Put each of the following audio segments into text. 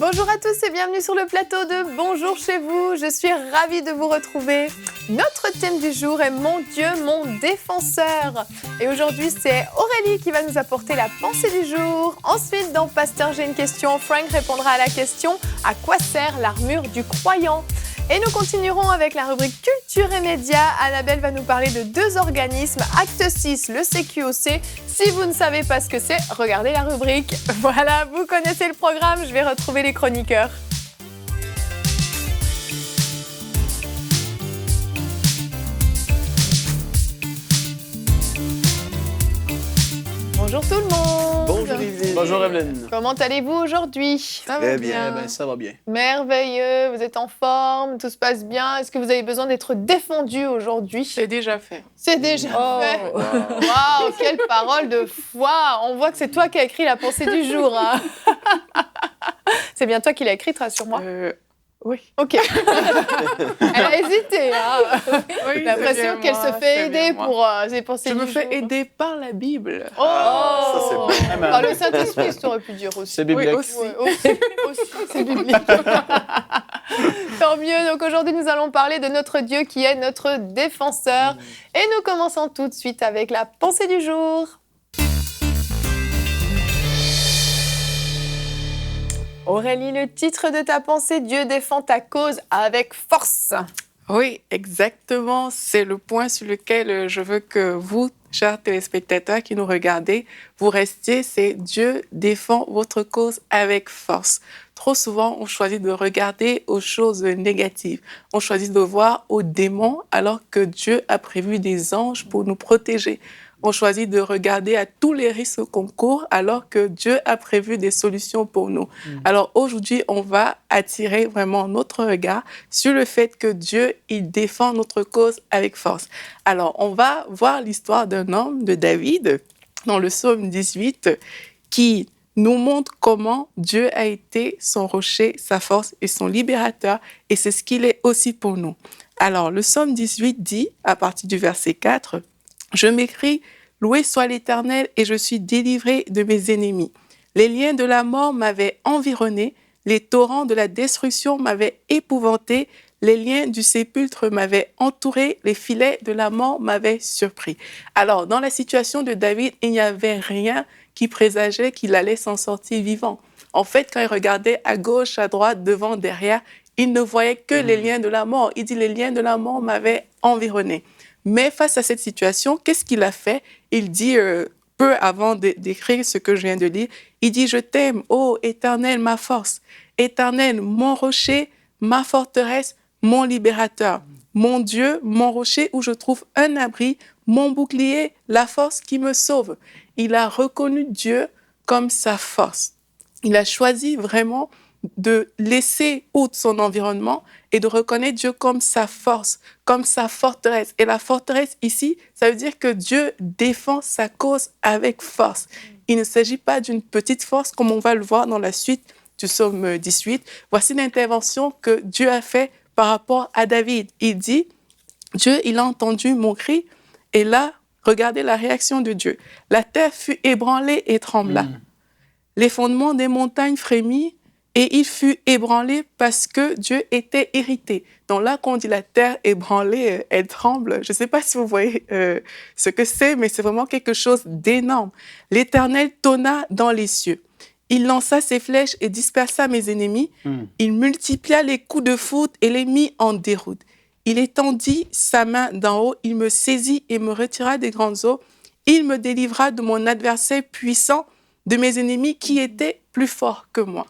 Bonjour à tous et bienvenue sur le plateau de Bonjour chez vous. Je suis ravie de vous retrouver. Notre thème du jour est Mon Dieu, mon défenseur. Et aujourd'hui, c'est Aurélie qui va nous apporter la pensée du jour. Ensuite, dans Pasteur, j'ai une question, Frank répondra à la question À quoi sert l'armure du croyant ? Et nous continuerons avec la rubrique Culture et Médias. Annabelle va nous parler de deux organismes, Acte 6, le CQOC. Si vous ne savez pas ce que c'est, regardez la rubrique. Voilà, vous connaissez le programme, je vais retrouver les chroniqueurs. Bonjour tout le monde. Bonjour Yveline. Bonjour Evelyne. Comment allez-vous aujourd'hui ? Ça va bien. Eh ben, ça va bien. Merveilleux, vous êtes en forme, tout se passe bien. Est-ce que vous avez besoin d'être défendu aujourd'hui ? C'est déjà fait. C'est déjà fait. Waouh, quelle parole de foi. On voit que c'est toi qui as écrit la pensée du jour. Hein. C'est bien toi qui l'as écrite, rassure-moi. Oui. Ok. Elle a hésité. Hein. Oui, J'ai l'impression qu'elle se fait aider pour ses pensées Je du me jour. fais aider par la Bible. Oh, ça, c'est bon. Par le Saint-Esprit, tu aurais pu dire aussi. C'est biblique. Oui, aussi. Ouais, aussi, c'est biblique. Tant mieux. Donc aujourd'hui, nous allons parler de notre Dieu qui est notre défenseur. Et nous commençons tout de suite avec la pensée du jour. Aurélie, le titre de ta pensée, Dieu défend ta cause avec force. Oui, exactement. C'est le point sur lequel je veux que vous, chers téléspectateurs qui nous regardez, vous restiez. C'est Dieu défend votre cause avec force. Trop souvent, on choisit de regarder aux choses négatives. On choisit de voir aux démons alors que Dieu a prévu des anges pour nous protéger. On choisit de regarder à tous les risques qu'on court alors que Dieu a prévu des solutions pour nous. Alors aujourd'hui, on va attirer vraiment notre regard sur le fait que Dieu, il défend notre cause avec force. Alors, on va voir l'histoire d'un homme, de David, dans le psaume 18, qui nous montre comment Dieu a été son rocher, sa force et son libérateur, et c'est ce qu'il est aussi pour nous. Alors, le psaume 18 dit, à partir du verset 4, « Je m'écris, loué soit l'Éternel, et je suis délivré de mes ennemis. Les liens de la mort m'avaient environné, les torrents de la destruction m'avaient épouvanté, les liens du sépulcre m'avaient entouré, les filets de la mort m'avaient surpris. » Alors, dans la situation de David, il n'y avait rien qui présageait qu'il allait s'en sortir vivant. En fait, quand il regardait à gauche, à droite, devant, derrière, il ne voyait que les liens de la mort. Il dit, les liens de la mort m'avaient environné. Mais face à cette situation, qu'est-ce qu'il a fait ? Il dit, peu avant d'écrire ce que je viens de lire, il dit, « Je t'aime, ô Éternel, ma force, Éternel, mon rocher, ma forteresse, mon libérateur, mon Dieu, mon rocher où je trouve un abri, mon bouclier, la force qui me sauve. » Il a reconnu Dieu comme sa force. Il a choisi vraiment de laisser outre son environnement et de reconnaître Dieu comme sa force, comme sa forteresse. Et la forteresse ici, ça veut dire que Dieu défend sa cause avec force. Il ne s'agit pas d'une petite force comme on va le voir dans la suite du psaume 18. Voici l'intervention que Dieu a fait par rapport à David. Il dit, Dieu, il a entendu mon cri et là, regardez la réaction de Dieu. La terre fut ébranlée et trembla. Les fondements des montagnes frémit et il fut ébranlé parce que Dieu était irrité. Donc là, quand on dit la terre ébranlée, elle tremble. Je ne sais pas si vous voyez ce que c'est, mais c'est vraiment quelque chose d'énorme. L'Éternel tonna dans les cieux. Il lança ses flèches et dispersa mes ennemis. Il multiplia les coups de foudre et les mit en déroute. Il étendit sa main d'en haut, il me saisit et me retira des grandes eaux. Il me délivra de mon adversaire puissant, de mes ennemis qui étaient plus forts que moi.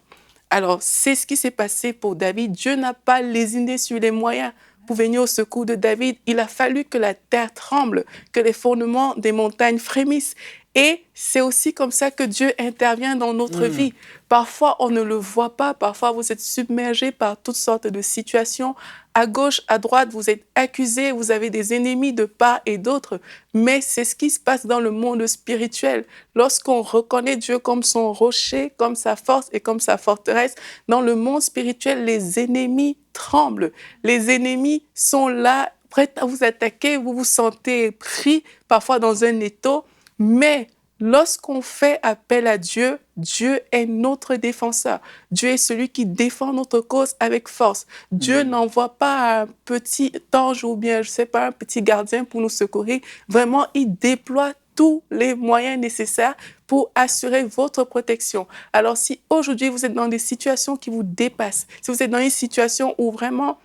Alors, c'est ce qui s'est passé pour David. Dieu n'a pas lésiné sur les moyens pour venir au secours de David. Il a fallu que la terre tremble, que les fondements des montagnes frémissent. Et c'est aussi comme ça que Dieu intervient dans notre vie. Parfois, on ne le voit pas. Parfois, vous êtes submergé par toutes sortes de situations. À gauche, à droite, vous êtes accusés, vous avez des ennemis de part et d'autre. Mais c'est ce qui se passe dans le monde spirituel. Lorsqu'on reconnaît Dieu comme son rocher, comme sa force et comme sa forteresse, dans le monde spirituel, les ennemis tremblent. Les ennemis sont là, prêts à vous attaquer. Vous vous sentez pris, parfois dans un étau. Mais lorsqu'on fait appel à Dieu, Dieu est notre défenseur. Dieu est celui qui défend notre cause avec force. Dieu n'envoie pas un petit ange ou bien, je sais pas, un petit gardien pour nous secourir. Vraiment, il déploie tous les moyens nécessaires pour assurer votre protection. Alors, si aujourd'hui vous êtes dans des situations qui vous dépassent, si vous êtes dans une situation où vraiment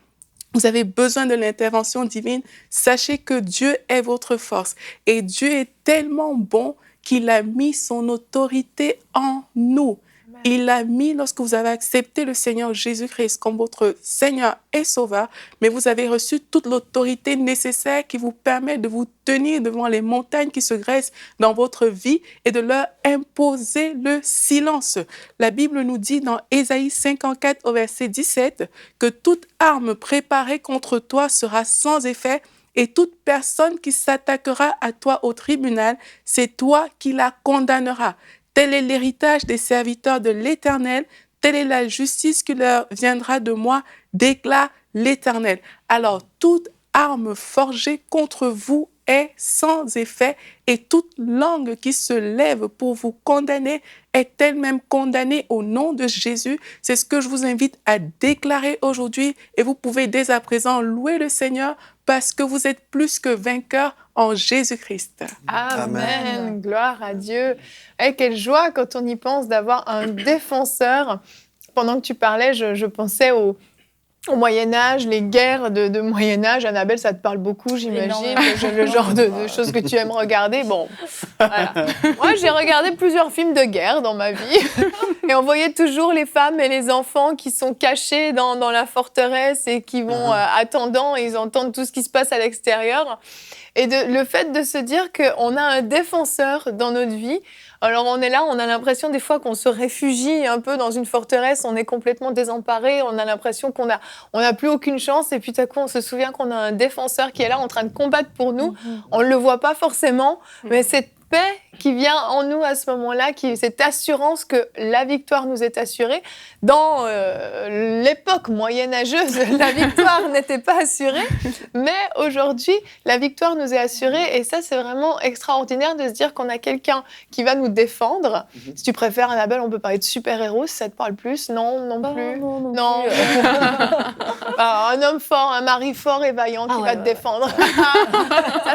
vous avez besoin de l'intervention divine, sachez que Dieu est votre force. Et Dieu est tellement bon qu'il a mis son autorité en nous. Il l'a mis lorsque vous avez accepté le Seigneur Jésus-Christ comme votre Seigneur et Sauveur, mais vous avez reçu toute l'autorité nécessaire qui vous permet de vous tenir devant les montagnes qui se graissent dans votre vie et de leur imposer le silence. La Bible nous dit dans Ésaïe 54 au verset 17 que toute arme préparée contre toi sera sans effet et toute personne qui s'attaquera à toi au tribunal, c'est toi qui la condamneras. Tel est l'héritage des serviteurs de l'Éternel, telle est la justice qui leur viendra de moi, déclare l'Éternel. Alors, toute arme forgée contre vous est sans effet et toute langue qui se lève pour vous condamner est elle-même condamnée au nom de Jésus. C'est ce que je vous invite à déclarer aujourd'hui et vous pouvez dès à présent louer le Seigneur parce que vous êtes plus que vainqueurs en Jésus-Christ. Amen. Gloire à Dieu. Et quelle joie quand on y pense d'avoir un défenseur. Pendant que tu parlais, je pensais au Moyen-Âge, les guerres de Moyen-Âge. Annabelle, ça te parle beaucoup, j'imagine. Le genre de choses que tu aimes regarder. Bon, voilà. Moi, j'ai regardé plusieurs films de guerre dans ma vie. Et on voyait toujours les femmes et les enfants qui sont cachés dans la forteresse et qui vont attendant et ils entendent tout ce qui se passe à l'extérieur. Et le fait de se dire qu'on a un défenseur dans notre vie. Alors on est là, on a l'impression des fois qu'on se réfugie un peu dans une forteresse, on est complètement désemparé, on a l'impression qu'on a plus aucune chance et puis tout à coup on se souvient qu'on a un défenseur qui est là en train de combattre pour nous. On le voit pas forcément, mais cette paix qui vient en nous à ce moment-là, cette assurance que la victoire nous est assurée. Dans l'époque moyenâgeuse, la victoire n'était pas assurée, mais aujourd'hui, la victoire nous est assurée et ça, c'est vraiment extraordinaire de se dire qu'on a quelqu'un qui va nous défendre. Si tu préfères, Annabelle, on peut parler de super-héros, si ça te parle plus. Non plus. Non. Un homme fort, un mari fort et vaillant qui va te défendre.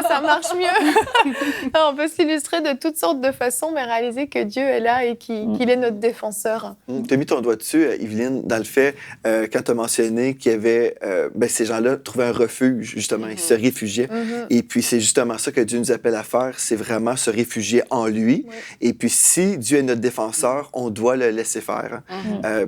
ça marche mieux. On peut s'illustrer de toutes sortes de façons, mais réaliser que Dieu est là et qu'il est notre défenseur. Tu as mis ton doigt dessus, Yveline, dans le fait, quand tu as mentionné qu'il y avait, ces gens-là trouvaient un refuge, justement, ils se réfugiaient. Et puis, c'est justement ça que Dieu nous appelle à faire, c'est vraiment se réfugier en lui. Et puis, si Dieu est notre défenseur, on doit le laisser faire.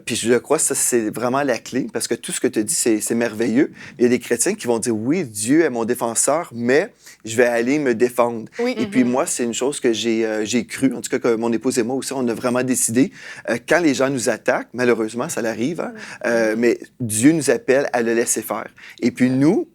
Puis, je crois que ça, c'est vraiment la clé, parce que tout ce que tu dis, c'est merveilleux. Il y a des chrétiens qui vont dire, oui, Dieu est mon défenseur, mais je vais aller me défendre. Et puis, moi, c'est une chose que j'ai cru, en tout cas que mon épouse et moi aussi, on a vraiment décidé, quand les gens nous attaquent, malheureusement, ça l'arrive, mais Dieu nous appelle à le laisser faire. Et puis nous,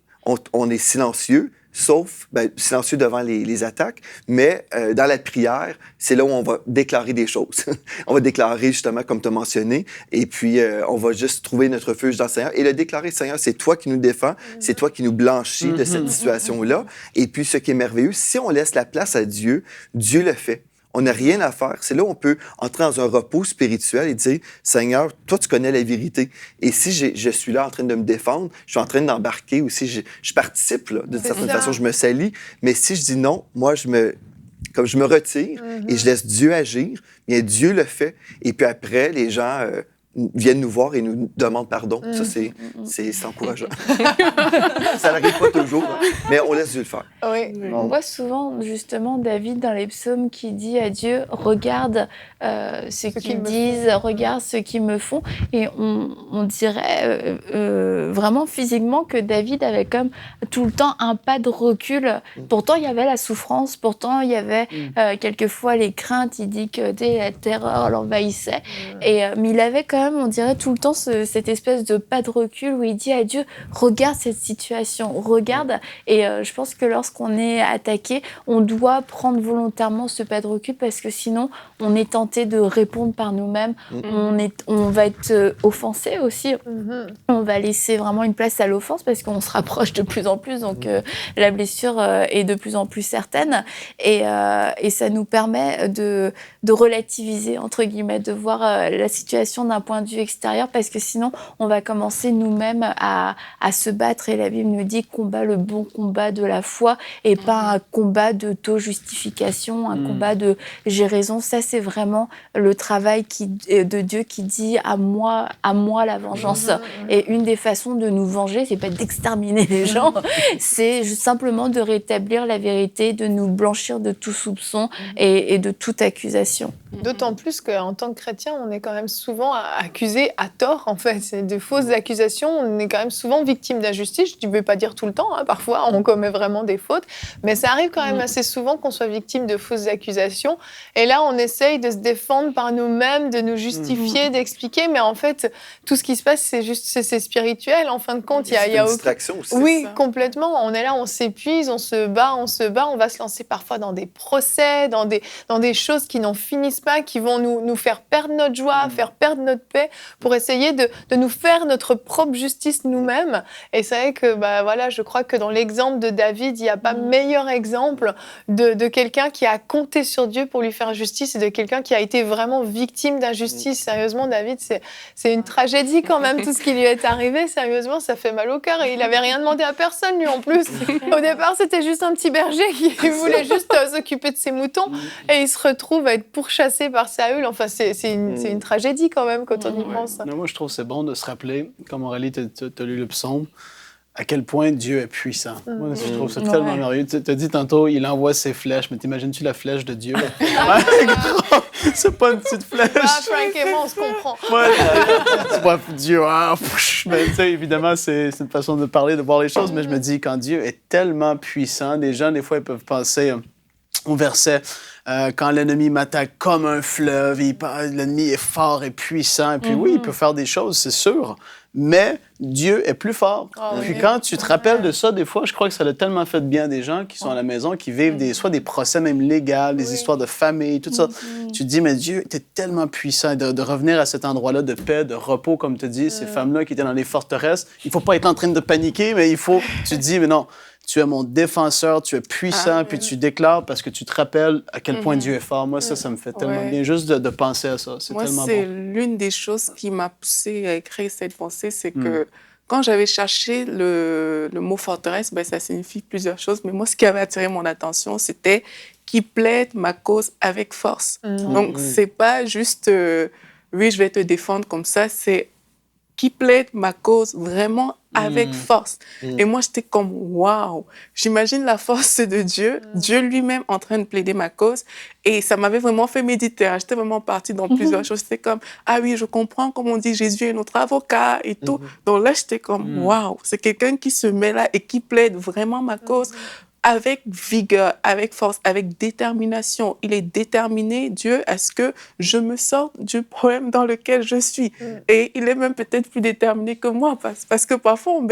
on est silencieux, sauf silencieux devant les attaques, mais dans la prière, c'est là où on va déclarer des choses. On va déclarer justement, comme tu as mentionné, et puis on va juste trouver notre refuge dans le Seigneur et le déclarer, Seigneur, c'est toi qui nous défends, c'est toi qui nous blanchis de cette situation-là. Et puis ce qui est merveilleux, si on laisse la place à Dieu, Dieu le fait. On n'a rien à faire. C'est là où on peut entrer dans un repos spirituel et dire, Seigneur, toi, tu connais la vérité. Et si je suis là en train de me défendre, je suis en train d'embarquer aussi, je participe là, d'une certaine façon, je me salis. Mais si je dis non, moi, je me retire et je laisse Dieu agir, bien Dieu le fait. Et puis après, les gens viennent nous voir et nous demandent pardon. Ça, c'est encourageant. Ça n'arrive pas toujours, mais on laisse Dieu le faire. Oui. On voit souvent, justement, David dans les psaumes qui dit à Dieu, regarde ce qu'ils disent, regarde ce qu'ils me font. Et on dirait vraiment physiquement que David avait comme tout le temps un pas de recul. Pourtant, il y avait la souffrance, pourtant, il y avait quelquefois les craintes. Il dit que la terreur l'envahissait. Mais il avait quand quand même, on dirait tout le temps cette espèce de pas de recul où il dit à Dieu, regarde cette situation, regarde. Et je pense que lorsqu'on est attaqué, on doit prendre volontairement ce pas de recul parce que sinon, on est tenté de répondre par nous-mêmes. On va être offensé aussi. On va laisser vraiment une place à l'offense parce qu'on se rapproche de plus en plus. Donc, la blessure est de plus en plus certaine. Et ça nous permet de relativiser, entre guillemets, de voir la situation d'un point de vue extérieur parce que sinon, on va commencer nous-mêmes à se battre. Et la Bible nous dit combat le bon combat de la foi et pas un combat d'auto-justification, un combat de j'ai raison. Ça, c'est vraiment le travail de Dieu qui dit à moi la vengeance. Et une des façons de nous venger, c'est pas d'exterminer les gens, c'est simplement de rétablir la vérité, de nous blanchir de tout soupçon et de toute accusation. D'autant plus qu'en tant que chrétien, on est quand même souvent accusé à tort, en fait. C'est de fausses accusations. On est quand même souvent victime d'injustice. Je ne veux pas dire tout le temps, hein. Parfois, on commet vraiment des fautes. Mais ça arrive quand même assez souvent qu'on soit victime de fausses accusations. Et là, on essaye de se défendre par nous-mêmes, de nous justifier, d'expliquer. Mais en fait, tout ce qui se passe, c'est spirituel. En fin de compte, il y a une distraction aussi. Oui, complètement. On est là, on s'épuise, on se bat. On va se lancer parfois dans des procès, dans des choses qui n'en finissent pas, qui vont nous faire perdre notre joie, faire perdre notre paix, pour essayer de nous faire notre propre justice nous-mêmes. Et c'est vrai que, voilà, je crois que dans l'exemple de David, il n'y a pas meilleur exemple de quelqu'un qui a compté sur Dieu pour lui faire justice et de quelqu'un qui a été vraiment victime d'injustice. Sérieusement, David, c'est une tragédie quand même, tout ce qui lui est arrivé. Sérieusement, ça fait mal au cœur. Et il n'avait rien demandé à personne, lui, en plus. Au départ, c'était juste un petit berger qui voulait juste s'occuper de ses moutons. Et il se retrouve à être pourchassé par Saül. Enfin, c'est une tragédie quand même quand on y pense. Non, moi, je trouve que c'est bon de se rappeler, comme Aurélie, tu as lu le psaume, à quel point Dieu est puissant. Moi, je trouve ça tellement merveilleux. Tu as dit tantôt, il envoie ses flèches, mais t'imagines-tu la flèche de Dieu? C'est pas une petite flèche. Frank et moi, on se comprend. Tu vois, Dieu, mais tu sais, évidemment, c'est une façon de parler, de voir les choses, mais je me dis, quand Dieu est tellement puissant, les gens, des fois, ils peuvent penser au verset, quand l'ennemi m'attaque comme un fleuve, l'ennemi est fort et puissant, et puis oui, il peut faire des choses, c'est sûr, mais Dieu est plus fort. Puis quand tu te rappelles de ça, des fois, je crois que ça a tellement fait de bien à des gens qui sont à la maison, qui vivent soit des procès même légaux, des histoires de famille, tout ça. Tu te dis, mais Dieu était tellement puissant de revenir à cet endroit-là de paix, de repos, comme tu dis, ces femmes-là qui étaient dans les forteresses. Il ne faut pas être en train de paniquer, mais tu te dis, mais non, tu es mon défenseur, tu es puissant, puis tu déclares parce que tu te rappelles à quel point Dieu est fort. Moi, ça me fait tellement bien juste de penser à ça. C'est tellement bon. Moi, c'est l'une des choses qui m'a poussée à écrire cette pensée, c'est que quand j'avais cherché le mot forteresse, ça signifie plusieurs choses, mais moi, ce qui avait attiré mon attention, c'était qui plaide ma cause avec force. Donc, c'est pas juste oui, je vais te défendre comme ça, c'est qui plaide ma cause vraiment avec force. Et moi, j'étais comme, waouh, j'imagine la force de Dieu, Dieu lui-même en train de plaider ma cause. Et ça m'avait vraiment fait méditer. J'étais vraiment partie dans plusieurs choses. C'était comme, ah oui, je comprends, comme on dit, Jésus est notre avocat et tout. Donc là, j'étais comme, waouh, c'est quelqu'un qui se met là et qui plaide vraiment ma cause. Avec vigueur, avec force, avec détermination. Il est déterminé, Dieu, à ce que je me sorte du problème dans lequel je suis. Et il est même peut-être plus déterminé que moi, parce que parfois, on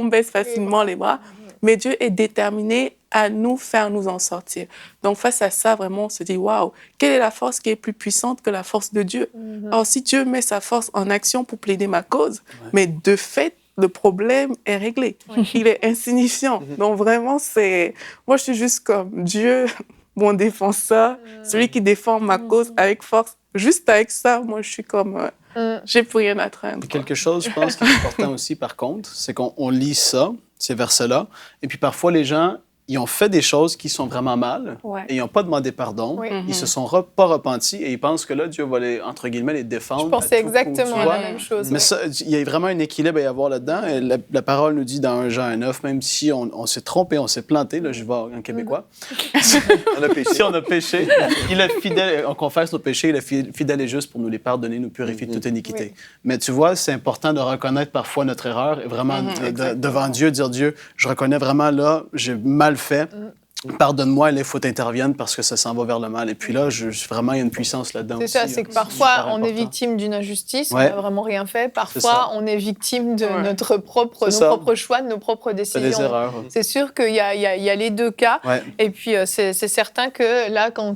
baisse facilement les bras. Mais Dieu est déterminé à nous faire nous en sortir. Donc, face à ça, vraiment, on se dit, waouh, quelle est la force qui est plus puissante que la force de Dieu? Alors, si Dieu met sa force en action pour plaider ma cause, mais de fait, le problème est réglé. Il est insignifiant. Donc vraiment, moi, je suis juste comme Dieu, mon défenseur, celui qui défend ma cause avec force. Juste avec ça, moi, je suis comme... j'ai plus rien à craindre. Quelque chose, je pense, qui est important aussi, par contre, c'est qu'on lit ça, ces versets-là, et puis parfois, les gens... Ils ont fait des choses qui sont vraiment mal et ils n'ont pas demandé pardon. Ils se sont pas repentis et ils pensent que là, Dieu va entre guillemets, les défendre. Je pensais exactement la même chose. Mais ça, il y a vraiment un équilibre à y avoir là-dedans. Et la parole nous dit dans 1 Jean 9, même si on s'est trompé, on s'est planté, là, je vais en québécois. On a péché. Si on a péché, il est fidèle, on confesse nos péchés, il est fidèle et juste pour nous les pardonner, nous purifier de toute iniquité. Mais tu vois, c'est important de reconnaître parfois notre erreur et vraiment devant Dieu, dire Dieu, je reconnais vraiment là, j'ai mal fait. pardonne-moi, il faut que tu interviennes parce que ça s'en va vers le mal. Et puis là, vraiment, il y a une puissance là-dedans C'est aussi. ça, c'est que parfois, on est victime d'une injustice, on n'a vraiment rien fait. Parfois, on est victime de nos propres choix, de nos propres décisions. Des erreurs. C'est sûr qu'il y a les deux cas. Et puis, c'est certain que là, quand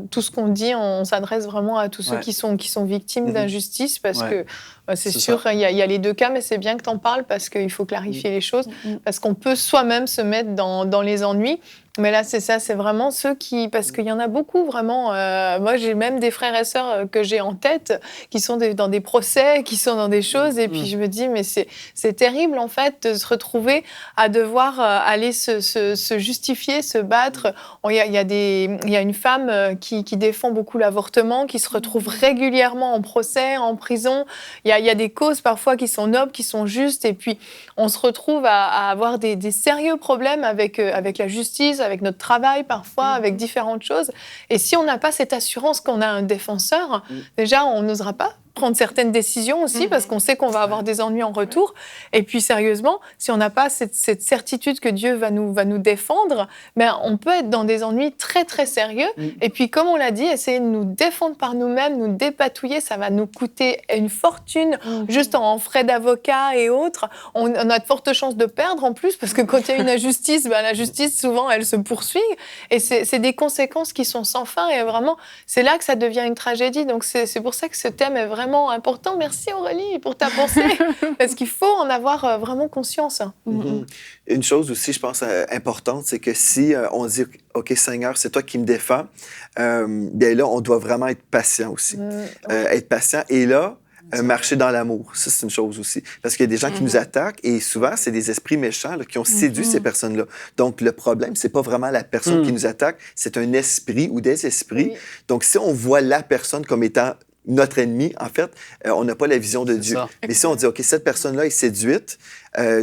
tout ce qu'on dit, on s'adresse vraiment à tous ceux qui sont victimes d'injustice parce que c'est sûr, il y a les deux cas, mais c'est bien que tu en parles parce qu'il faut clarifier les choses, parce qu'on peut soi-même se mettre dans les ennuis. Mais là, c'est ça, c'est vraiment ceux qui... Parce qu'il y en a beaucoup, vraiment. Moi, j'ai même des frères et sœurs que j'ai en tête qui sont dans des procès, qui sont dans des choses. Et puis, je me dis, mais c'est terrible, en fait, de se retrouver à devoir aller se justifier, se battre. Il y a une femme qui défend beaucoup l'avortement, qui se retrouve régulièrement en procès, en prison. Il y a des causes, parfois, qui sont nobles, qui sont justes. Et puis, on se retrouve à avoir des sérieux problèmes avec la justice, avec notre travail parfois, avec différentes choses. Et si on n'a pas cette assurance qu'on a un défenseur, déjà, on n'osera pas prendre certaines décisions aussi parce qu'on sait qu'on va avoir des ennuis en retour. Et puis, sérieusement, si on n'a pas cette certitude que Dieu va nous défendre, ben, on peut être dans des ennuis très, très sérieux. Et puis, comme on l'a dit, essayer de nous défendre par nous-mêmes, nous dépatouiller, ça va nous coûter une fortune, juste en frais d'avocat et autres. On a de fortes chances de perdre en plus parce que quand il y a une injustice, ben, la justice, souvent, elle se poursuit. Et c'est des conséquences qui sont sans fin. Et vraiment, c'est là que ça devient une tragédie. Donc, c'est pour ça que ce thème est vraiment important. Merci Aurélie pour ta pensée, parce qu'il faut en avoir vraiment conscience. Une chose aussi, je pense, importante, c'est que si on dit « OK, Seigneur, c'est toi qui me défends », bien là, on doit vraiment être patient aussi. Être patient. Et là, marcher dans l'amour. Ça, c'est une chose aussi. Parce qu'il y a des gens qui nous attaquent et souvent, c'est des esprits méchants là, qui ont séduit ces personnes-là. Donc, le problème, c'est pas vraiment la personne qui nous attaque, c'est un esprit ou des esprits. Donc, si on voit la personne comme étant notre ennemi, en fait, on n'a pas la vision de Dieu. Ça. Mais si on dit, OK, cette personne-là est séduite,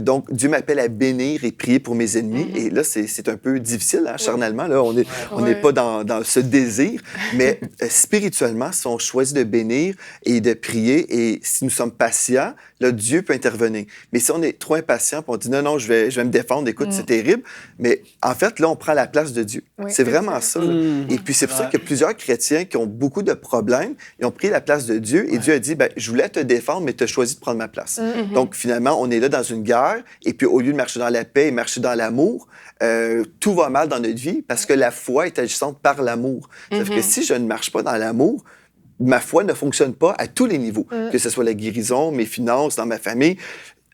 donc Dieu m'appelle à bénir et prier pour mes ennemis. Et là, c'est un peu difficile, hein, charnalement. Là, on n'est pas dans ce désir. Mais spirituellement, si on choisit de bénir et de prier, et si nous sommes patients, là, Dieu peut intervenir. Mais si on est trop impatient, puis on dit, non, je vais me défendre, écoute, c'est terrible. Mais en fait, là, on prend la place de Dieu. C'est vraiment ça. Et puis, c'est pour ça que plusieurs chrétiens qui ont beaucoup de problèmes, ils ont pris la place de Dieu. Et Dieu a dit, ben, je voulais te défendre, mais tu as choisi de prendre ma place. Donc, finalement, on est là dans une guerre. Et puis, au lieu de marcher dans la paix et marcher dans l'amour, tout va mal dans notre vie parce que la foi est agissante par l'amour. C'est-à-dire que si je ne marche pas dans l'amour, ma foi ne fonctionne pas à tous les niveaux, que ce soit la guérison, mes finances, dans ma famille.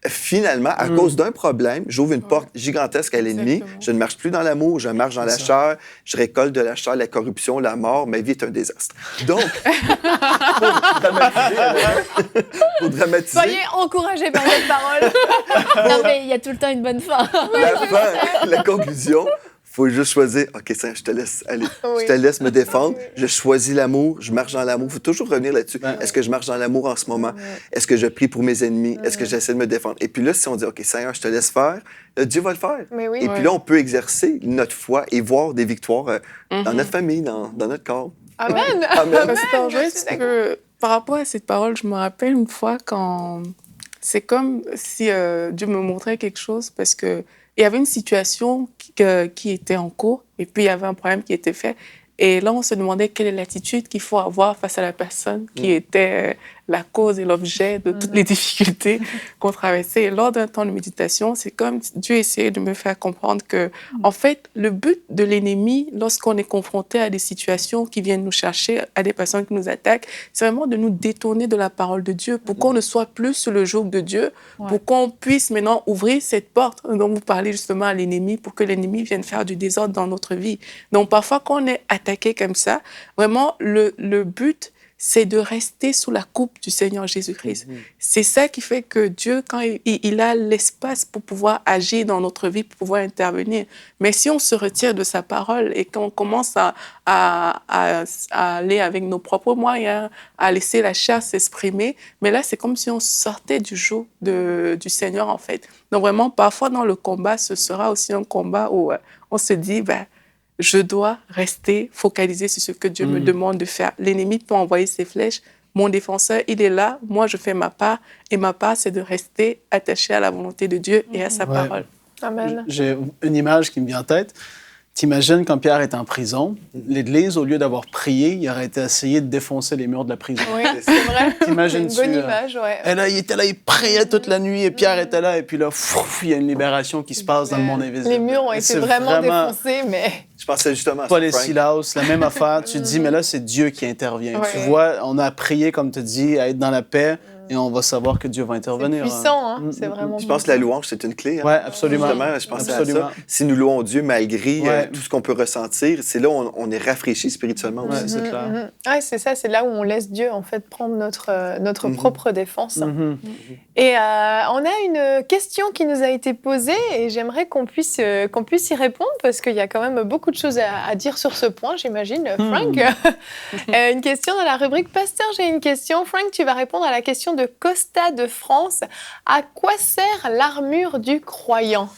Finalement, à cause d'un problème, j'ouvre une porte gigantesque à l'ennemi. Je ne marche plus dans l'amour, je marche dans la chair, je récolte de la chair, la corruption, la mort. Ma vie est un désastre. Donc, pour dramatiser... Soyez encouragés par cette parole. Non, mais il y a tout le temps une bonne fin. La conclusion... Il faut juste choisir, OK, ça, je te laisse aller. Je te laisse me défendre. Je choisis l'amour. Je marche dans l'amour. Il faut toujours revenir là-dessus. Est-ce que je marche dans l'amour en ce moment? Est-ce que je prie pour mes ennemis? Est-ce que j'essaie de me défendre? Et puis là, si on dit, OK, Seigneur, je te laisse faire, Dieu va le faire. Et puis là, on peut exercer notre foi et voir des victoires dans notre famille, dans notre corps. Amen! Amen. Par rapport à cette parole, je me rappelle une fois quand... C'est comme si Dieu me montrait quelque chose parce que il y avait une situation qui était en cours et puis il y avait un problème qui était fait. Et là, on se demandait quelle est l'attitude qu'il faut avoir face à la personne qui était la cause et l'objet de toutes les difficultés qu'on traversait. Et lors d'un temps de méditation, c'est comme Dieu essayait de me faire comprendre que, en fait, le but de l'ennemi, lorsqu'on est confronté à des situations qui viennent nous chercher, à des personnes qui nous attaquent, c'est vraiment de nous détourner de la parole de Dieu pour qu'on ne soit plus sous le joug de Dieu, pour qu'on puisse maintenant ouvrir cette porte dont vous parlez justement à l'ennemi, pour que l'ennemi vienne faire du désordre dans notre vie. Donc, parfois, quand on est attaqué comme ça, vraiment, le but, c'est de rester sous la coupe du Seigneur Jésus-Christ. C'est ça qui fait que Dieu, quand il a l'espace pour pouvoir agir dans notre vie, pour pouvoir intervenir. Mais si on se retire de sa parole et qu'on commence à aller avec nos propres moyens, à laisser la chair s'exprimer, mais là, c'est comme si on sortait du joug du Seigneur, en fait. Donc vraiment, parfois dans le combat, ce sera aussi un combat où on se dit, je dois rester focalisé sur ce que Dieu me demande de faire. L'ennemi peut envoyer ses flèches. Mon défenseur, il est là. Moi, je fais ma part. Et ma part, c'est de rester attaché à la volonté de Dieu et à sa parole. Amen. J'ai une image qui me vient en tête. T'imagines quand Pierre est en prison, l'Église, au lieu d'avoir prié, il aurait été essayé de défoncer les murs de la prison. Oui, c'est vrai. T'imagines-tu? C'est une bonne image, ouais. Et là, il était là, il priait toute la nuit, et Pierre était là, et puis là, il y a une libération qui se passe dans le monde invisible. Les murs ont été vraiment défoncés, mais... Je pensais justement à Paul et Frank. Silas, la même affaire. Tu te dis, mais là, c'est Dieu qui intervient. Ouais. Tu vois, on a prié, comme tu dis, à être dans la paix, et on va savoir que Dieu va C'est intervenir. puissant, hein? C'est vraiment Je pense que la louange, c'est une clé. Hein. Oui, absolument. Justement, je pensais Absolument. à ça. Si nous louons Dieu malgré Ouais. tout ce qu'on peut ressentir, c'est là où on est rafraîchi spirituellement Ouais, aussi. c'est clair. Ouais, c'est ça, c'est là où on laisse Dieu, en fait, prendre notre propre défense. Mhm. Et on a une question qui nous a été posée et j'aimerais qu'on puisse y répondre parce qu'il y a quand même beaucoup de choses à dire sur ce point, j'imagine. Frank, une question dans la rubrique Pasteur, j'ai une question. Frank, tu vas répondre à la question de Costa de France. À quoi sert l'armure du croyant?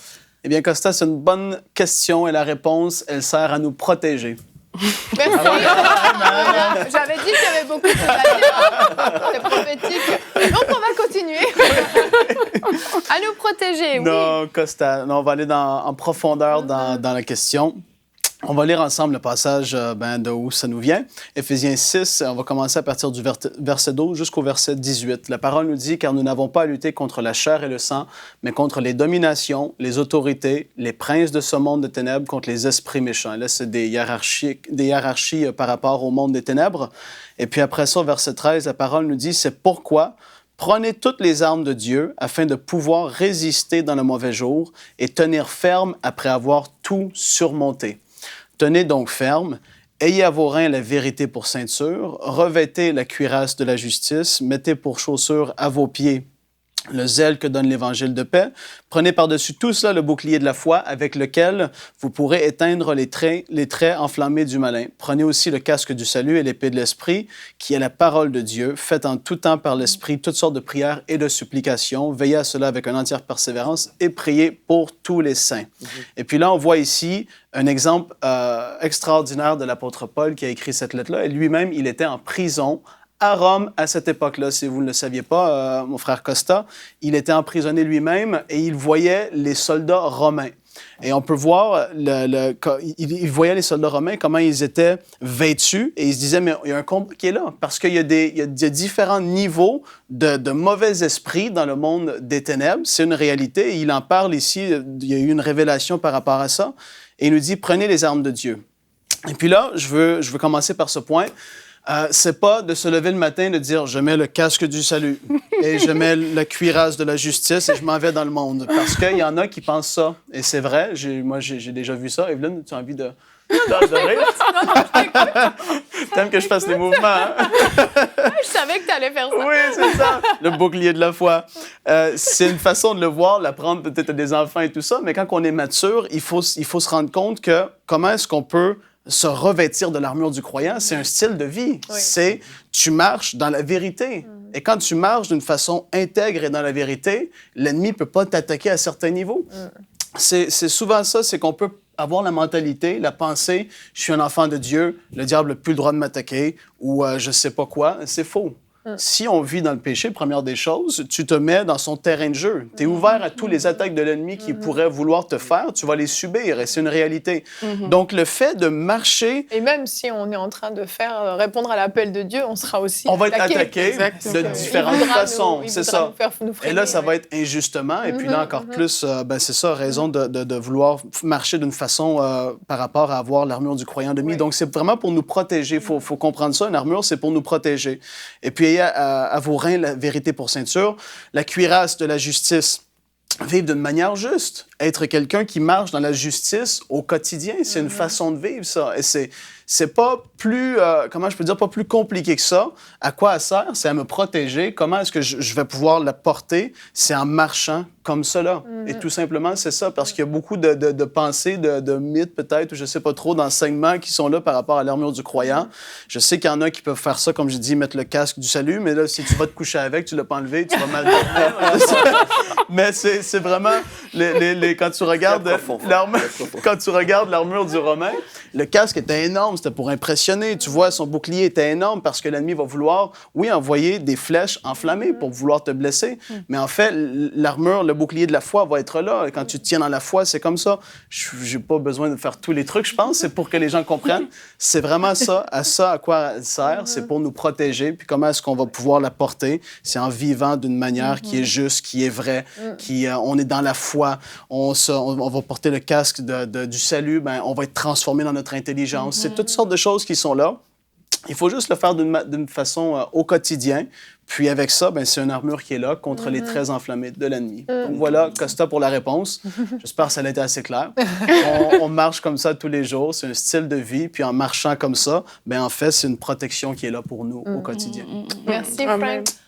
Eh bien, Costa, c'est une bonne question et la réponse, elle sert à nous protéger. Merci. Voilà. J'avais dit qu'il y avait beaucoup de choses à dire. C'est prophétique. Donc, on va continuer. À nous protéger, oui. Non, Costa, non, on va aller en profondeur dans la question. On va lire ensemble le passage de où ça nous vient. Éphésiens 6, on va commencer à partir du verset 12 jusqu'au verset 18. La parole nous dit « Car nous n'avons pas à lutter contre la chair et le sang, mais contre les dominations, les autorités, les princes de ce monde de ténèbres, contre les esprits méchants. » Là, c'est des hiérarchies par rapport au monde des ténèbres. Et puis après ça, au verset 13, la parole nous dit « C'est pourquoi prenez toutes les armes de Dieu afin de pouvoir résister dans le mauvais jour et tenir ferme après avoir tout surmonté. » Tenez donc ferme, ayez à vos reins la vérité pour ceinture, revêtez la cuirasse de la justice, mettez pour chaussure à vos pieds le zèle que donne l'Évangile de paix. Prenez par-dessus tout cela le bouclier de la foi avec lequel vous pourrez éteindre les traits enflammés du malin. Prenez aussi le casque du salut et l'épée de l'Esprit, qui est la parole de Dieu. Faites en tout temps par l'Esprit toutes sortes de prières et de supplications. Veillez à cela avec une entière persévérance et priez pour tous les saints. Et puis là, on voit ici un exemple extraordinaire de l'apôtre Paul qui a écrit cette lettre-là. Et lui-même, il était en prison à Rome à cette époque-là. Si vous ne le saviez pas, mon frère Costa, il était emprisonné lui-même et il voyait les soldats romains. Et on peut voir, il voyait les soldats romains, comment ils étaient vêtus, et il se disait, mais il y a un combat qui est là, parce qu'il y a différents niveaux de mauvais esprits dans le monde des ténèbres. C'est une réalité, et il en parle ici, il y a eu une révélation par rapport à ça, et il nous dit, prenez les armes de Dieu. Et puis là, je veux commencer par ce point. C'est pas de se lever le matin et de dire « je mets le casque du salut et je mets la cuirasse de la justice et je m'en vais dans le monde ». Parce qu'il y en a qui pensent ça. Et c'est vrai, moi j'ai déjà vu ça. Evelyne, tu as envie de... T'aimes que je fasse les mouvements, hein? Je savais que tu allais faire ça. Oui, c'est ça. Le bouclier de la foi. C'est une façon de le voir, l'apprendre peut-être à des enfants et tout ça, mais quand on est mature, il faut se rendre compte que comment est-ce qu'on peut se revêtir de l'armure du croyant, c'est un style de vie. Oui. C'est, tu marches dans la vérité. Et quand tu marches d'une façon intègre et dans la vérité, l'ennemi ne peut pas t'attaquer à certains niveaux. C'est souvent ça, c'est qu'on peut avoir la mentalité, la pensée, je suis un enfant de Dieu, le diable n'a plus le droit de m'attaquer, ou je sais pas quoi. C'est faux. Si on vit dans le péché, première des choses, tu te mets dans son terrain de jeu. Tu es ouvert à tous les attaques de l'ennemi qui pourrait vouloir te faire, tu vas les subir et c'est une réalité. Donc, le fait de marcher... Et même si on est en train de faire répondre à l'appel de Dieu, on sera aussi on va être attaqué Exactement. de différentes façons, c'est ça. Nous freiner, Et là, ça va être injustement. Et puis là, encore plus, c'est ça, raison de vouloir marcher d'une façon par rapport à avoir l'armure du croyant de demi. Oui. Donc, c'est vraiment pour nous protéger. Il faut comprendre ça. Une armure, c'est pour nous protéger. Et puis, ayez à vos reins la vérité pour ceinture, la cuirasse de la justice. Vivre d'une manière juste. Être quelqu'un qui marche dans la justice au quotidien, c'est une façon de vivre, ça. Et c'est pas plus, comment je peux dire, pas plus compliqué que ça. À quoi elle sert? C'est à me protéger. Comment est-ce que je vais pouvoir la porter? C'est en marchant comme cela. Et tout simplement, c'est ça. Parce qu'il y a beaucoup de pensées, de mythes peut-être, ou je sais pas trop, d'enseignements qui sont là par rapport à l'armure du croyant. Je sais qu'il y en a qui peuvent faire ça, comme je dis, mettre le casque du salut, mais là, si tu vas te coucher avec, tu l'as pas enlevé, tu vas mal dormir. Mais c'est vraiment, quand tu regardes l'armure du Romain, Le casque était énorme, c'était pour impressionner. Tu vois, son bouclier était énorme parce que l'ennemi va vouloir, oui, envoyer des flèches enflammées pour vouloir te blesser. Mais en fait, l'armure, le bouclier de la foi va être là. Quand tu tiens dans la foi, c'est comme ça. J'ai pas besoin de faire tous les trucs, je pense. C'est pour que les gens comprennent. C'est vraiment ça à quoi elle sert. C'est pour nous protéger. Puis comment est-ce qu'on va pouvoir la porter? C'est en vivant d'une manière qui est juste, qui est vraie, on est dans la foi. On va porter le casque du salut. Ben, on va être transformé dans notre intelligence. C'est toutes sortes de choses qui sont là. Il faut juste le faire d'une façon au quotidien. Puis avec ça, ben, c'est une armure qui est là contre les traits enflammés de l'ennemi. Donc voilà, Costa pour la réponse. J'espère que ça a été assez clair. On marche comme ça tous les jours. C'est un style de vie. Puis en marchant comme ça, ben, en fait, c'est une protection qui est là pour nous au quotidien. Merci, Frank.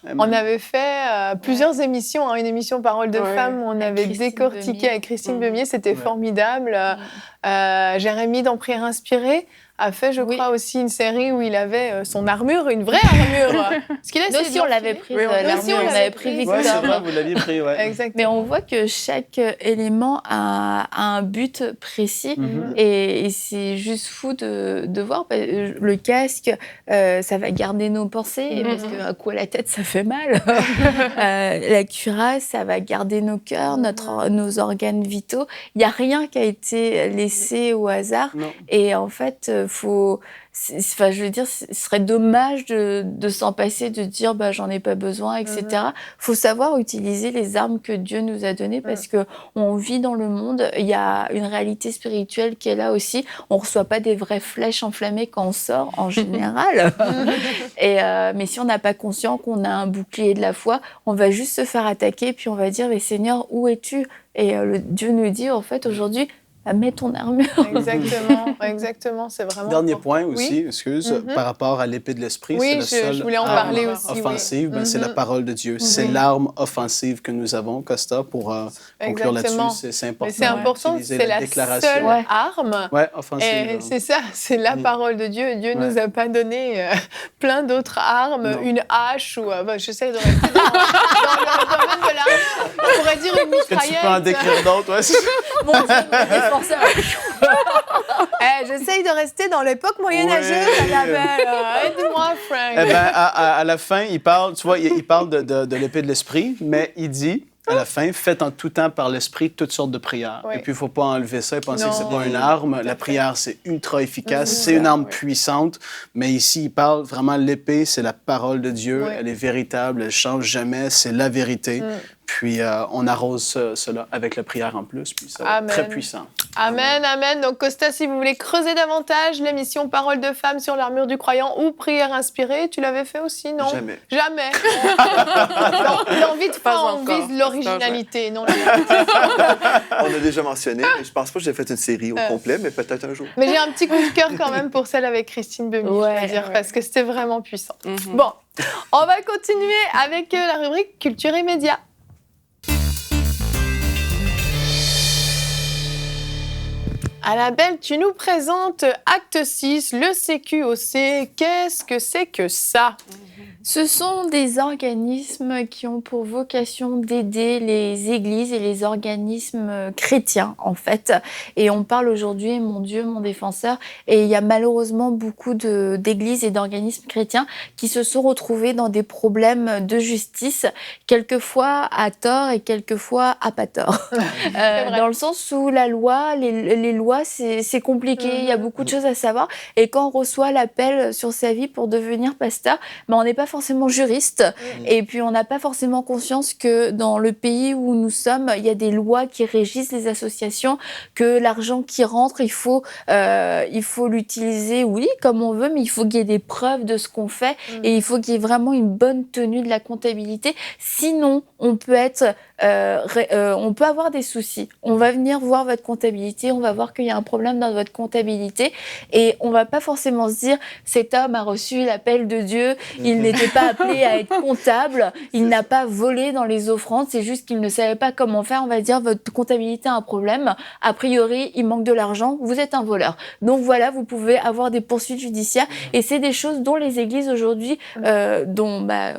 Amen. On avait fait plusieurs émissions, une émission Parole de Femmes où on avait décortiqué avec Christine Bemier. C'était formidable. Jérémy dans Prière inspirée a fait, je crois, aussi une série où il avait son armure, une vraie armure. Nous aussi, on l'avait prise, l'armure, on avait pris Victor. Oui, c'est vrai, vous l'aviez pris, ouais. Exactement. Mais on voit que chaque élément a un but précis et c'est juste fou de voir. Le casque, ça va garder nos pensées parce qu'un coup à la tête, ça fait mal. La cuirasse, ça va garder nos cœurs, nos organes vitaux. Il n'y a rien qui a été laissé au hasard. Non. Et en fait, je veux dire, ce serait dommage de s'en passer, de dire j'en ai pas besoin, etc. Faut savoir utiliser les armes que Dieu nous a données parce que on vit dans le monde. Il y a une réalité spirituelle qui est là aussi. On reçoit pas des vraies flèches enflammées quand on sort en général. Mais si on n'a pas conscience qu'on a un bouclier de la foi, on va juste se faire attaquer puis on va dire mais Seigneur, où es-tu? Et Dieu nous dit en fait aujourd'hui, mets ton armure. Exactement, c'est vraiment Dernier point aussi, par rapport à l'épée de l'esprit, c'est la seule je voulais en parler aussi, offensive, c'est la parole de Dieu. C'est l'arme offensive que nous avons, Costa, pour conclure là-dessus. C'est important. Mais c'est important, c'est la seule arme. Offensive. Et c'est ça, c'est la parole de Dieu. Dieu nous a pas donné plein d'autres armes, une hache ou... j'essaie de rester dans le domaine de l'arme. On pourrait dire une mitraillette. Que tu peux en décrire d'autres, Mon Dieu, j'essaye de rester dans l'époque moyenâgeuse, Annabelle. Aide-moi, Frank. Eh ben, à la fin, il parle de l'épée de l'esprit, mais il dit, à la fin, faites en tout temps par l'esprit toutes sortes de prières. Et puis, il ne faut pas enlever ça et penser que ce n'est pas une arme. La prière, c'est ultra efficace. C'est une arme puissante. Mais ici, il parle vraiment, l'épée, c'est la parole de Dieu. Elle est véritable, elle ne change jamais. C'est la vérité. Puis, on arrose cela avec la prière en plus. Puis, ça va être très puissant. Amen, amen. Donc, Costa, si vous voulez creuser davantage l'émission Parole de Femmes sur l'armure du croyant ou Prière inspirée, tu l'avais fait aussi, non? Jamais. L'envie de faire, on vise l'originalité, non la... On a déjà mentionné, mais je pense pas que j'ai fait une série au complet, mais peut-être un jour. Mais j'ai un petit coup de cœur quand même pour celle avec Christine Bemier, je veux dire, parce que c'était vraiment puissant. Bon, on va continuer avec la rubrique Culture et Médias. Annabelle, tu nous présentes Acte 6, le CQOC. Qu'est-ce que c'est que ça? Ce sont des organismes qui ont pour vocation d'aider les églises et les organismes chrétiens, en fait. Et on parle aujourd'hui, mon Dieu, mon défenseur. Et il y a malheureusement beaucoup d'églises et d'organismes chrétiens qui se sont retrouvés dans des problèmes de justice, quelquefois à tort et quelquefois à pas tort. Dans le sens où la loi, les lois, c'est compliqué, il y a beaucoup de choses à savoir. Et quand on reçoit l'appel sur sa vie pour devenir pasteur, on n'est pas forcément juriste et puis on n'a pas forcément conscience que dans le pays où nous sommes, il y a des lois qui régissent les associations, que l'argent qui rentre, il faut l'utiliser, oui, comme on veut, mais il faut qu'il y ait des preuves de ce qu'on fait et il faut qu'il y ait vraiment une bonne tenue de la comptabilité. Sinon, on peut avoir des soucis. On va venir voir votre comptabilité, on va voir qu'il y a un problème dans votre comptabilité et on va pas forcément se dire cet homme a reçu l'appel de Dieu, il n'était pas appelé à être comptable, il n'a pas volé dans les offrandes, c'est juste qu'il ne savait pas comment faire. On va dire votre comptabilité a un problème, a priori il manque de l'argent, vous êtes un voleur. Donc voilà, vous pouvez avoir des poursuites judiciaires et c'est des choses dont les églises aujourd'hui,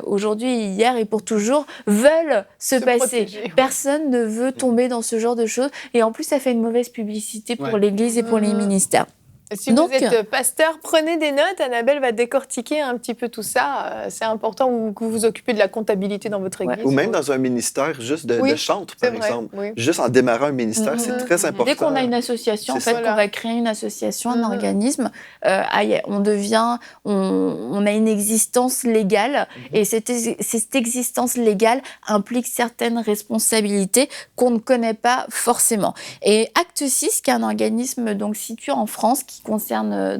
aujourd'hui, hier et pour toujours, veulent se passer. Protéger. Personne ne veut tomber dans ce genre de choses et en plus ça fait une mauvaise publicité pour l'église et pour les ministères. Si vous êtes pasteur, prenez des notes. Annabelle va décortiquer un petit peu tout ça. C'est important que vous vous occupez de la comptabilité dans votre église. Ou même dans un ministère juste de chantre, par exemple. Oui. Juste en démarrant un ministère, c'est très important. Dès qu'on a une association, en fait, qu'on va créer une association, un organisme, on a une existence légale et cette existence légale implique certaines responsabilités qu'on ne connaît pas forcément. Et Acte 6, qui est un organisme donc situé en France, qui concerne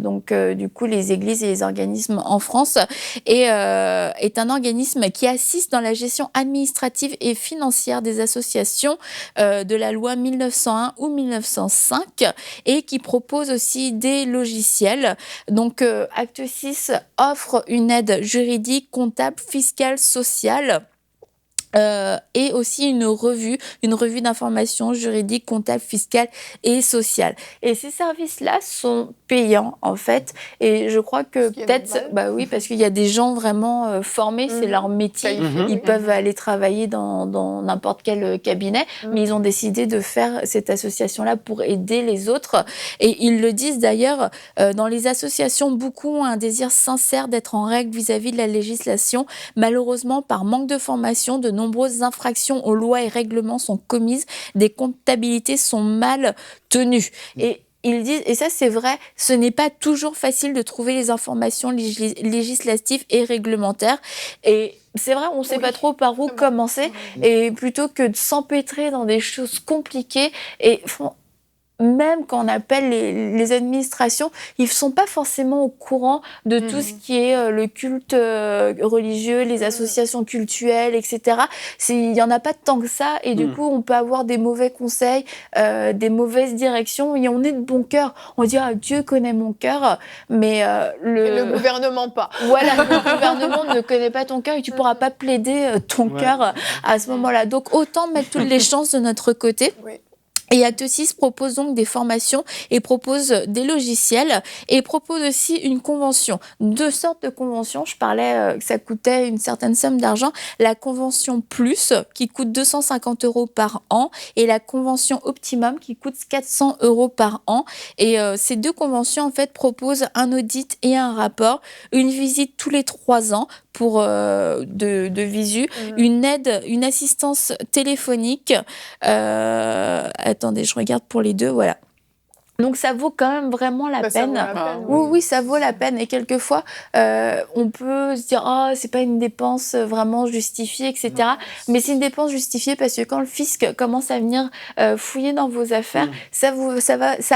du coup les églises et les organismes en France, est un organisme qui assiste dans la gestion administrative et financière des associations de la loi 1901 ou 1905 et qui propose aussi des logiciels. Donc Acte 6 offre une aide juridique, comptable, fiscale, sociale. Et aussi une revue d'information juridique, comptable, fiscale et sociale. Et ces services-là sont payants, en fait. Et je crois que peut-être, oui, parce qu'il y a des gens vraiment formés, c'est leur métier. Ils peuvent aller travailler dans n'importe quel cabinet, mais ils ont décidé de faire cette association-là pour aider les autres. Et ils le disent d'ailleurs, dans les associations, beaucoup ont un désir sincère d'être en règle vis-à-vis de la législation. Malheureusement, par manque de formation, de nombreuses infractions aux lois et règlements sont commises, des comptabilités sont mal tenues. Et ils disent, et ça c'est vrai, ce n'est pas toujours facile de trouver les informations législatives et réglementaires. Et c'est vrai, on ne sait pas trop par où commencer. Et plutôt que de s'empêtrer dans des choses compliquées, et même quand on appelle les administrations, ils ne sont pas forcément au courant de tout ce qui est le culte religieux, les associations cultuelles, etc. Il n'y en a pas tant que ça. Et du coup, on peut avoir des mauvais conseils, des mauvaises directions. Et on est de bon cœur. On dit, Dieu connaît mon cœur. Mais le gouvernement pas. Voilà, le gouvernement ne connaît pas ton cœur et tu ne pourras pas plaider ton cœur à ce moment-là. Donc, autant mettre toutes les chances de notre côté. Oui. Et Acte 6 propose donc des formations et propose des logiciels et propose aussi une convention. 2 sortes de conventions. Je parlais que ça coûtait une certaine somme d'argent. La convention plus qui coûte 250 € par an et la convention optimum qui coûte 400 € par an. Et ces 2 conventions en fait proposent un audit et un rapport, une visite tous les 3 ans pour de visu, une aide, une assistance téléphonique. Attendez, je regarde pour les 2, voilà. Donc ça vaut quand même vraiment la peine. Oui, ça vaut la peine. Et quelquefois, on peut se dire c'est pas une dépense vraiment justifiée, etc. Mais c'est une dépense justifiée parce que quand le fisc commence à venir fouiller dans vos affaires, ça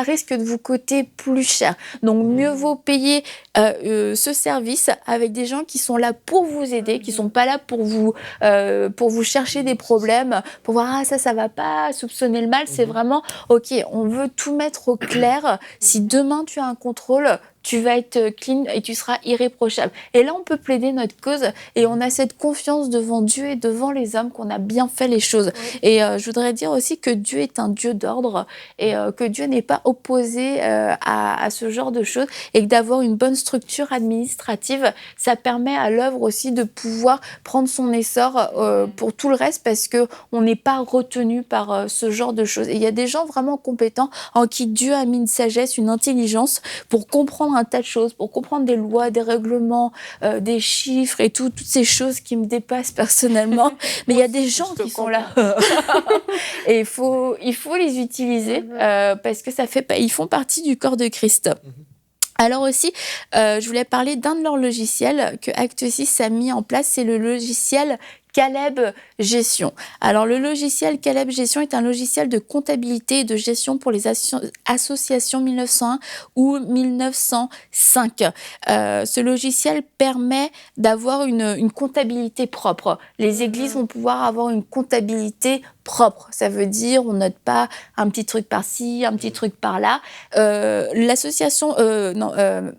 risque de vous coûter plus cher. Donc mieux vaut payer ce service avec des gens qui sont là pour vous aider, qui sont pas là pour vous chercher des problèmes, pour voir ça va pas, soupçonner le mal. C'est vraiment on veut tout mettre au clair. Si demain tu as un contrôle, tu vas être clean et tu seras irréprochable. Et là, on peut plaider notre cause et on a cette confiance devant Dieu et devant les hommes qu'on a bien fait les choses. Et je voudrais dire aussi que Dieu est un Dieu d'ordre et que Dieu n'est pas opposé à ce genre de choses et que d'avoir une bonne structure administrative, ça permet à l'œuvre aussi de pouvoir prendre son essor pour tout le reste parce qu'on n'est pas retenu par ce genre de choses. Et il y a des gens vraiment compétents en qui Dieu a mis une sagesse, une intelligence pour comprendre un tas de choses, pour comprendre des lois, des règlements, des chiffres et toutes ces choses qui me dépassent personnellement. Mais il y a des gens qui sont là. Et il faut les utiliser parce que ils font partie du corps de Christ. Alors aussi, je voulais parler d'un de leurs logiciels que Acte 6 a mis en place, c'est le logiciel Caleb Gestion. Alors, le logiciel Caleb Gestion est un logiciel de comptabilité et de gestion pour les associations 1901 ou 1905. Ce logiciel permet d'avoir une comptabilité propre. Les églises vont pouvoir avoir une comptabilité propre. Ça veut dire, on note pas un petit truc par-ci, un petit truc par-là. L'association,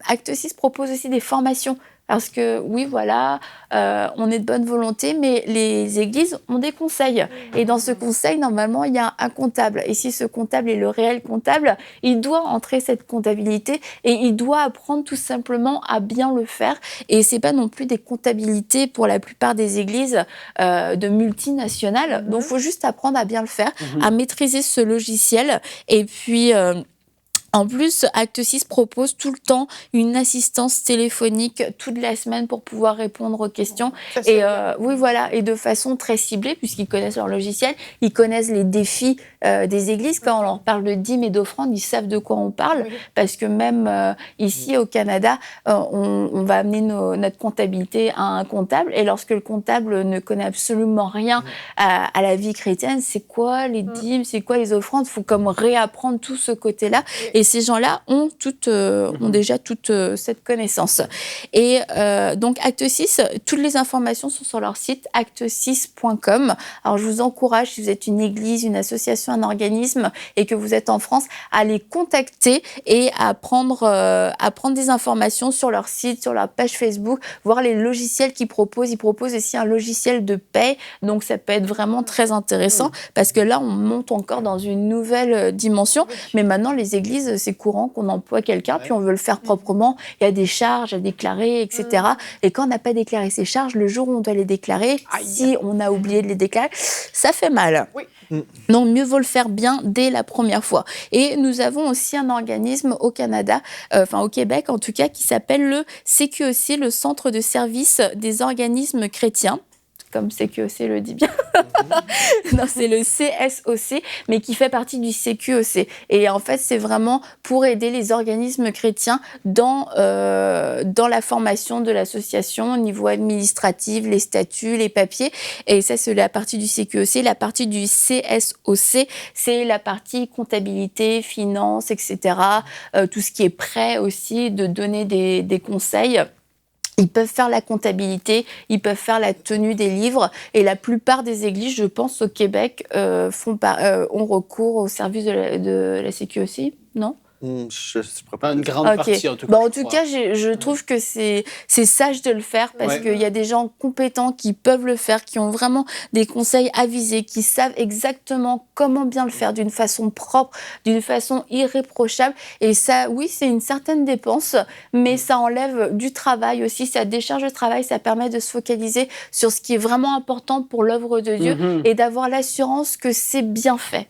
Acte 6 propose aussi des formations. Parce que oui, voilà, on est de bonne volonté, mais les églises ont des conseils. Et dans ce conseil, normalement, il y a un comptable. Et si ce comptable est le réel comptable, il doit entrer cette comptabilité et il doit apprendre tout simplement à bien le faire. Et c'est pas non plus des comptabilités pour la plupart des églises de multinationales. Donc, il faut juste apprendre à bien le faire, à maîtriser ce logiciel. Et puis En plus, Acte 6 propose tout le temps une assistance téléphonique toute la semaine pour pouvoir répondre aux questions. Et oui, voilà, et de façon très ciblée, puisqu'ils connaissent leur logiciel, ils connaissent les défis des églises. Quand on leur parle de dîmes et d'offrandes, ils savent de quoi on parle, parce que même ici au Canada, on va amener notre comptabilité à un comptable, et lorsque le comptable ne connaît absolument rien à la vie chrétienne, c'est quoi les dîmes, c'est quoi les offrandes, il faut comme réapprendre tout ce côté-là. Et ces gens-là ont déjà toute cette connaissance. Et donc, Acte 6, toutes les informations sont sur leur site, acte6.com. Alors, je vous encourage, si vous êtes une église, une association, un organisme, et que vous êtes en France, à les contacter et à prendre des informations sur leur site, sur leur page Facebook, voir les logiciels qu'ils proposent. Ils proposent aussi un logiciel de paie, donc ça peut être vraiment très intéressant, parce que là, on monte encore dans une nouvelle dimension. Mais maintenant, les églises, c'est courant qu'on emploie quelqu'un, puis on veut le faire proprement. Il y a des charges à déclarer, etc. Et quand on n'a pas déclaré ces charges, le jour où on doit les déclarer, si on a oublié de les déclarer, ça fait mal. Donc, mieux vaut le faire bien dès la première fois. Et nous avons aussi un organisme au Canada, au Québec en tout cas, qui s'appelle le CQEC, le Centre de service des organismes chrétiens. Comme CQEC le dit bien. Non, c'est le CSOC, mais qui fait partie du CQEC. Et en fait, c'est vraiment pour aider les organismes chrétiens dans la formation de l'association au niveau administratif, les statuts, les papiers. Et ça, c'est la partie du CQEC. La partie du CSOC, c'est la partie comptabilité, finance, etc. Tout ce qui est prêt aussi, de donner des conseils. Ils peuvent faire la comptabilité, ils peuvent faire la tenue des livres. Et la plupart des églises, je pense, au Québec, ont recours au service de la CQEC, non ? Je ne pas une grande partie, en tout cas. En tout cas, je trouve que c'est sage de le faire, parce qu'il y a des gens compétents qui peuvent le faire, qui ont vraiment des conseils avisés, qui savent exactement comment bien le faire d'une façon propre, d'une façon irréprochable. Et ça, oui, c'est une certaine dépense, mais ça enlève du travail aussi, ça décharge le travail, ça permet de se focaliser sur ce qui est vraiment important pour l'œuvre de Dieu et d'avoir l'assurance que c'est bien fait.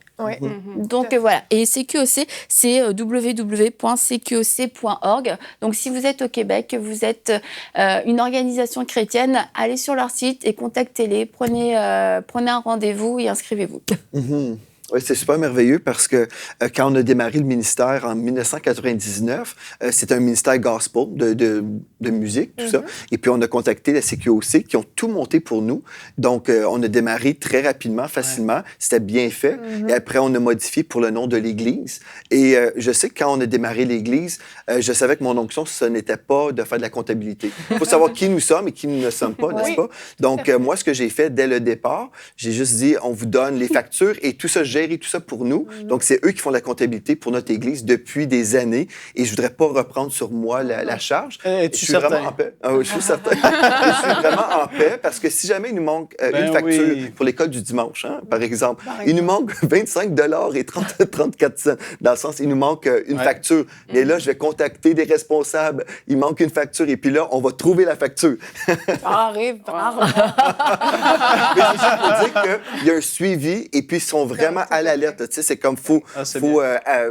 Donc voilà, et CQEC, c'est www.cqec.org. Donc si vous êtes au Québec, que vous êtes une organisation chrétienne, allez sur leur site et contactez-les, prenez un rendez-vous et inscrivez-vous. Oui, c'est super merveilleux parce que quand on a démarré le ministère en 1999, c'était un ministère gospel de musique, tout ça. Et puis, on a contacté la CQOC qui ont tout monté pour nous. Donc, on a démarré très rapidement, facilement. C'était bien fait. Et après, on a modifié pour le nom de l'Église. Et je sais que quand on a démarré l'Église, je savais que mon onction, ce n'était pas de faire de la comptabilité. Il faut savoir qui nous sommes et qui nous ne sommes pas, n'est-ce pas? Donc, moi, ce que j'ai fait dès le départ, j'ai juste dit, on vous donne les factures et tout ça, gérer tout ça pour nous. Donc, c'est eux qui font la comptabilité pour notre Église depuis des années. Et je voudrais pas reprendre sur moi la charge. Je suis vraiment en paix. Je suis certain. Je suis vraiment en paix parce que si jamais il nous manque une facture pour l'école du dimanche, par exemple, il nous manque 25 $ et 34 cents. Dans le sens, il nous manque une facture. Et là, je vais contacter des responsables. Il manque une facture. Et puis là, on va trouver la facture. Ça arrive. Mais c'est juste pour dire qu'il y a un suivi et puis ils sont vraiment à l'alerte. Tu sais, c'est comme faut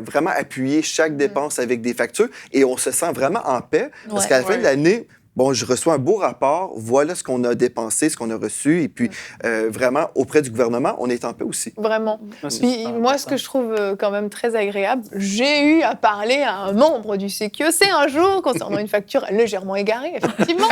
vraiment appuyer chaque dépense avec des factures et on se sent vraiment en paix parce qu'à la fin de l'année, bon, je reçois un beau rapport, voilà ce qu'on a dépensé, ce qu'on a reçu, et puis vraiment, auprès du gouvernement, on est en paix aussi. Vraiment. Puis moi, ce que je trouve quand même très agréable, j'ai eu à parler à un membre du CQEC un jour concernant une facture légèrement égarée, effectivement.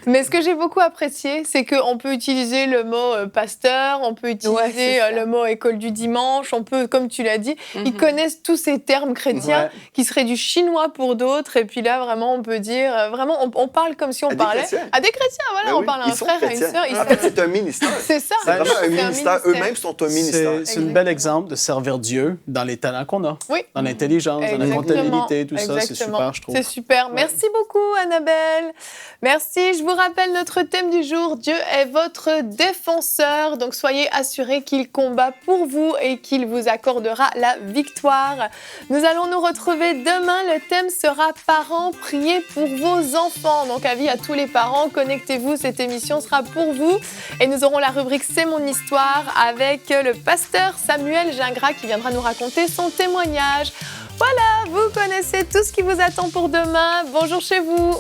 Mais ce que j'ai beaucoup apprécié, c'est qu'on peut utiliser le mot pasteur, on peut utiliser le mot école du dimanche, on peut, comme tu l'as dit, ils connaissent tous ces termes chrétiens qui seraient du chinois pour d'autres, et puis là, vraiment, on peut dire, vraiment, on parle comme si on parlait à des chrétiens, voilà, on parle à un frère, à une sœur. En fait, c'est un ministère. C'est ça. C'est vraiment un ministère. Eux-mêmes sont un ministère. C'est un bel exemple de servir Dieu dans les talents qu'on a, dans l'intelligence, dans la comptabilité, tout ça. C'est super, je trouve. C'est super. Merci beaucoup, Annabelle. Merci. Je vous rappelle notre thème du jour. Dieu est votre défenseur. Donc, soyez assurés qu'il combat pour vous et qu'il vous accordera la victoire. Nous allons nous retrouver demain. Le thème sera « Parents, priez pour vos enfants ». Donc, avis à tous les parents, connectez-vous, cette émission sera pour vous. Et nous aurons la rubrique « C'est mon histoire » avec le pasteur Samuel Gingras qui viendra nous raconter son témoignage. Voilà, vous connaissez tout ce qui vous attend pour demain. Bonjour chez vous.